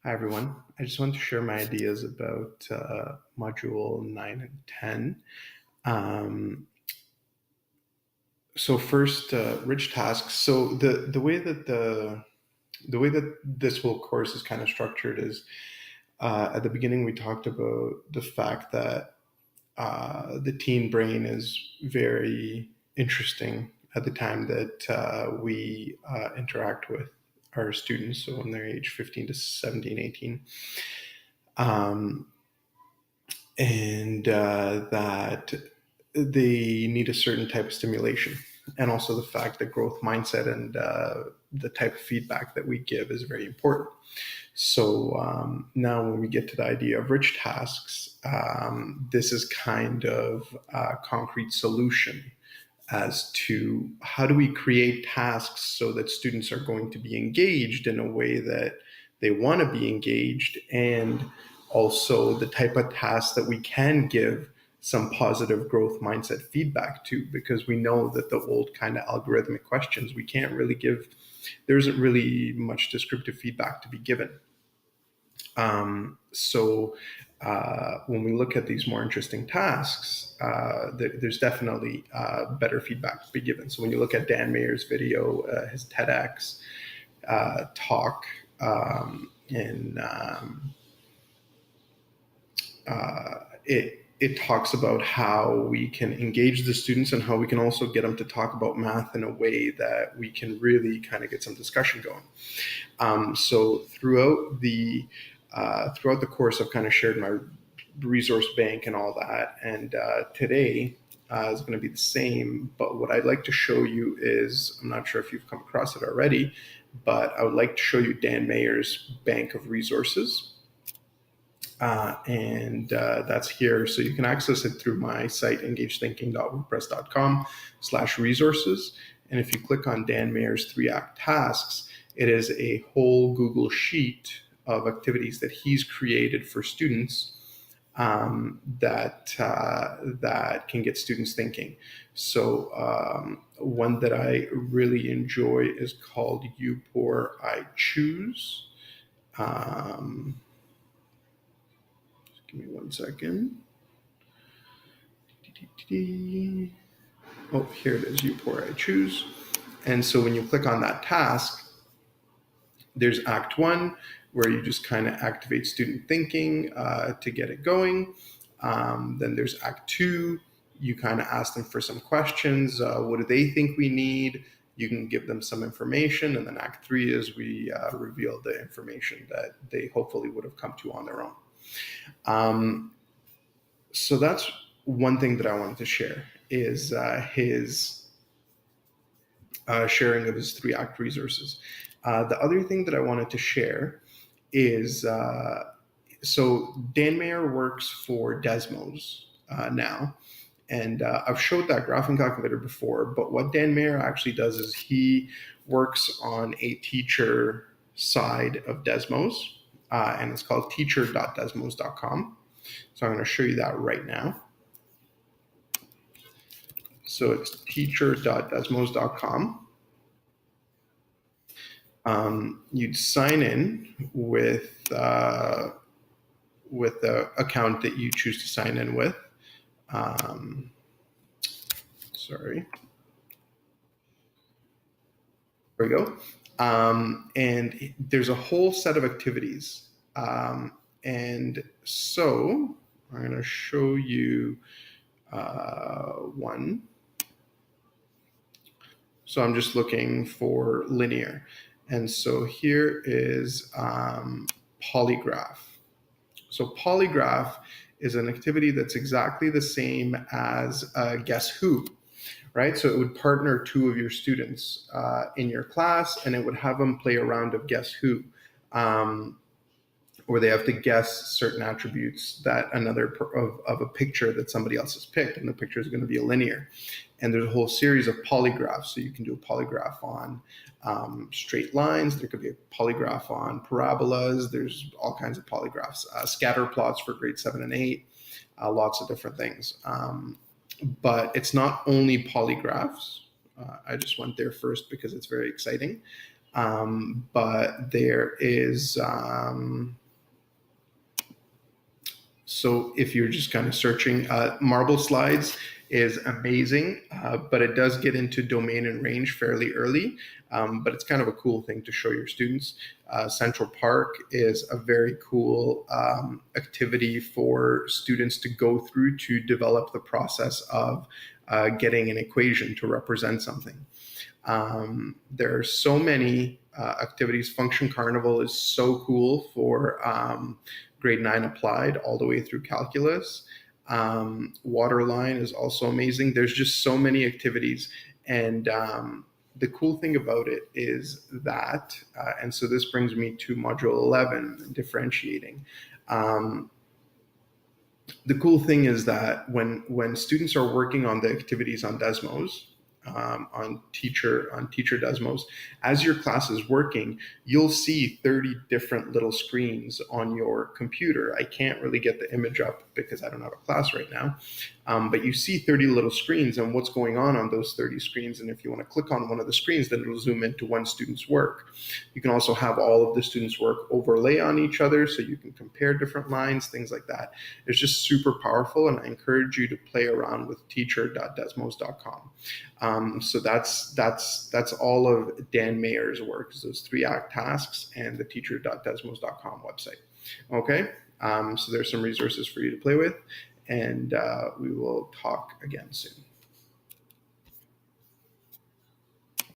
Hi, everyone. I just want to share my ideas about Module 9 and 10. Um, so first, rich tasks. So the way that this whole course is kind of structured is at the beginning we talked about the fact that the teen brain is very interesting at the time that we interact with our students. So when they're age 15 to 17, 18. Um, and that they need a certain type of stimulation. And also the fact that growth mindset and the type of feedback that we give is very important. So now, when we get to the idea of rich tasks, this is kind of a concrete solution as to how do we create tasks so that students are going to be engaged in a way that they want to be engaged, and also the type of tasks that we can give some positive growth mindset feedback to, because we know that the old kind of algorithmic questions we can't really give, there isn't really much descriptive feedback to be given. So when we look at these more interesting tasks, there's definitely better feedback to be given. So when you look at Dan Mayer's video, his TEDx talk, and it talks about how we can engage the students and how we can also get them to talk about math in a way that we can really kind of get some discussion going. So throughout the course, I've kind of shared my resource bank and all that. And today is going to be the same. But what I'd like to show you is, I'm not sure if you've come across it already, but I would like to show you Dan Mayer's bank of resources. And that's here. So you can access it through my site, engagethinking.wordpress.com/resources. And if you click on Dan Mayer's 3-act tasks, it is a whole Google sheet of activities that he's created for students that can get students thinking. So one that I really enjoy is called You Pour, I Choose. Give me 1 second. Oh, here it is, You Pour, I Choose. And so when you click on that task, there's Act 1, where you just kind of activate student thinking to get it going. Then there's Act 2. You kind of ask them for some questions. What do they think we need? You can give them some information. And then Act 3 is we reveal the information that they hopefully would have come to on their own. So that's one thing that I wanted to share, is his sharing of his 3-act resources. The other thing that I wanted to share is so Dan Mayer works for Desmos now. And I've showed that graphing calculator before, but what Dan Mayer actually does is he works on a teacher side of Desmos, and it's called teacher.desmos.com. So I'm going to show you that right now. So it's teacher.desmos.com. You'd sign in with the account that you choose to sign in with. Sorry. There we go. And there's a whole set of activities. And so I'm going to show you one. So I'm just looking for linear. And so here is Polygraph. So Polygraph is an activity that's exactly the same as Guess Who, right? So it would partner 2 of your students in your class, and it would have them play a round of Guess Who, where they have to guess certain attributes that of a picture that somebody else has picked, and the picture is going to be a linear. And there's a whole series of polygraphs. So you can do a polygraph on straight lines. There could be a polygraph on parabolas. There's all kinds of polygraphs. Scatter plots for grade 7 and 8. Lots of different things. But it's not only polygraphs. I just went there first because it's very exciting. But there is, so if you're just kind of searching, Marble Slides is amazing, but it does get into domain and range fairly early. But it's kind of a cool thing to show your students. Central Park is a very cool activity for students to go through to develop the process of getting an equation to represent something. There are so many activities. Function Carnival is so cool for grade 9 applied all the way through calculus. Waterline is also amazing. There's just so many activities. And the cool thing about it is that, and so this brings me to module 11, differentiating. The cool thing is that when students are working on the activities on Desmos, on teacher Desmos, as your class is working, you'll see 30 different little screens on your computer. I can't really get the image up because I don't have a class right now, but you see 30 little screens and what's going on those 30 screens. And if you want to click on one of the screens, then it'll zoom into one student's work. You can also have all of the students' work overlay on each other so you can compare different lines, things like that. It's just super powerful, and I encourage you to play around with teacher.desmos.com. So that's all of Dan Mayer's work, those 3 act tasks and the teacher.desmos.com website. Okay, so there's some resources for you to play with, and we will talk again soon.